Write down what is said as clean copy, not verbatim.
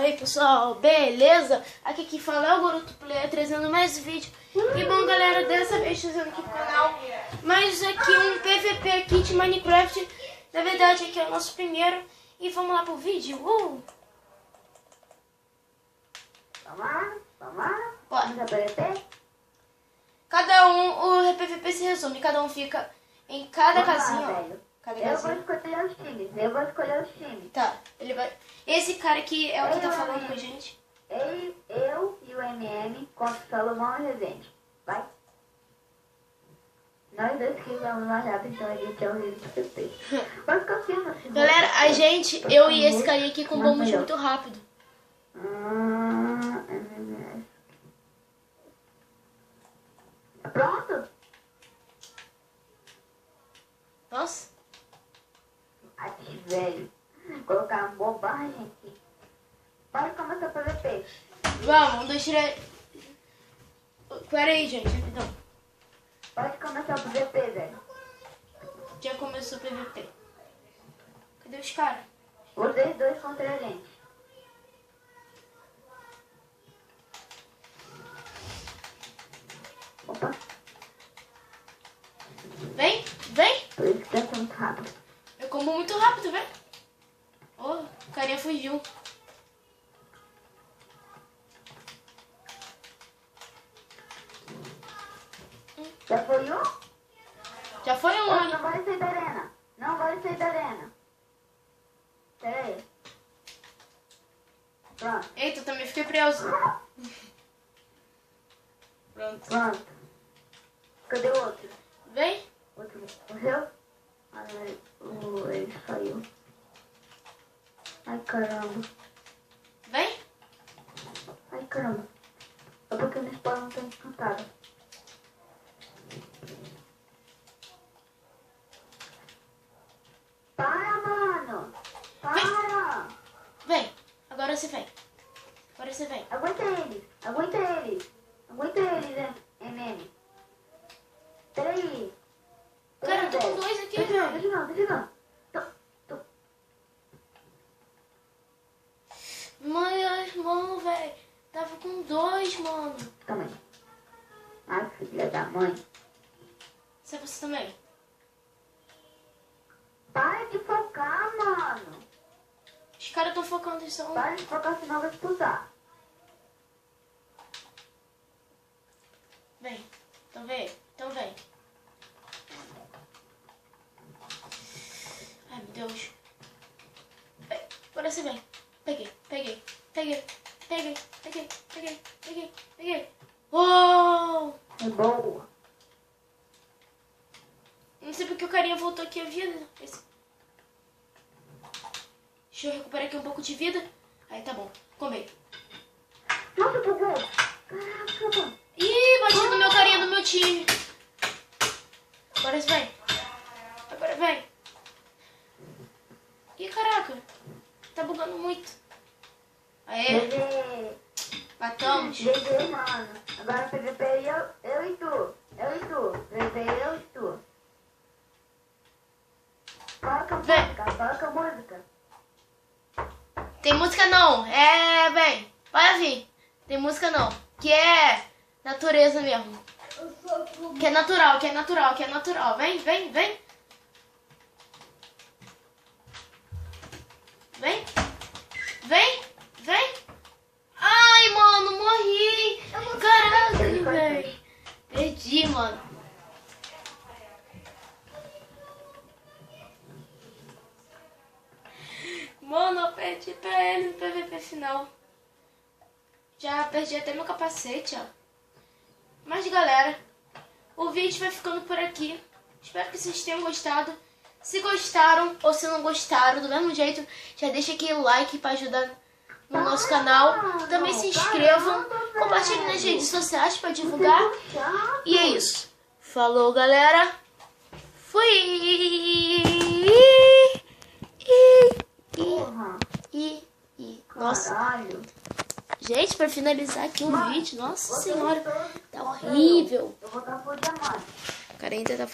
aí pessoal, beleza? Aqui quem fala é o Boruto Player, trazendo mais vídeo. E bom galera, dessa vez trazendo aqui pro canal mais aqui um PVP aqui de Minecraft. Na verdade aqui é o nosso primeiro. E vamos lá pro vídeo. Vamos lá? Bora. Vamos a PVP? Cada um, o PVP se resume, cada um fica em cada Vamos lá, casinha, ó. velho. Cada Eu vou casinha. escolher os times. Eu vou escolher os times. Tá, ele vai. Esse cara aqui é o que tá falando com a gente. Eu e o MM contra o Salomão e o Rezende. Vai. Nós dois que vamos mais rápido, então a gente é o rei do PVP. Pode confiar assim. Galera, a gente, eu e esse cara aqui combamos muito rápido. Pronto? Nossa. Aqui, velho. Colocar uma bobagem aqui. Pode começar o PVP. Vamos, deixa eu... Pera aí, gente, rapidão. Pode começar o PVP, velho. Já começou o PVP. Cadê os caras? Vocês dois contra a gente. Opa, Vem, vem. por isso que tá muito rápido. Eu combo muito rápido, vem. Oh, o carinha fugiu. Já foi um? Já foi um, Não, hein? não vai sair da arena. Não vai sair da arena. Pera aí. Pronto, Eita, eu também fiquei preso. Pronto. pronto. Cadê o outro? Vem. Outro morreu? Ai, ele saiu. Ai, caramba. Vem. Ai, caramba. É porque minha espada não tá encantada. Para, mano! Para! Vem. Agora você vem. Agora você vem. Aguenta eles! Aguenta eles! Aguenta eles, MM! Peraí! Cara, eu tô com dois aqui, velho. Deixa não. Mãe, irmão, velho. Tava com dois, mano. Calma aí. Ai, filha da mãe. Isso é você também. Para de focar, mano! Os caras tão focando em só um. Para de focar, senão vai expulsar. Vem. Então vem. Então vem. Ai, meu Deus. Vem. Agora você vem. Peguei. Uou! É boa. Não sei porque o carinha voltou aqui a vida. Deixa eu recuperar aqui um pouco de vida. Aí, tá bom. Comei. Nossa, bugou. Caraca, mano. Ih, bati no meu carinha do meu time. Agora vem. Agora vem. Ih, caraca. Tá bugando muito. Aê, GG. matamos. GG, mano. Agora PVP eu e tu. PVP eu e tu. Coloca a Vem. música, coloca a música. Tem música não. É, vem. Vai vir. Tem música não. Que é natureza mesmo. Que é natural. Vem. Vem. Ai, mano, morri. Caraca, velho. Perdi, mano. Mano, eu perdi pra ele no PVP final. Já perdi até meu capacete, ó. Mas, galera, o vídeo vai ficando por aqui. Espero que vocês tenham gostado. Se gostaram ou se não gostaram, do mesmo jeito, já deixa aqui o like pra ajudar no nosso canal. Também se inscrevam, compartilhem nas redes sociais pra divulgar. E é isso. Falou, galera. Fui! Porra. Nossa, Caralho. gente, pra finalizar aqui o Mano, vídeo, nossa você senhora, gostou? tá horrível. Eu vou dar por diamante. O cara ainda tá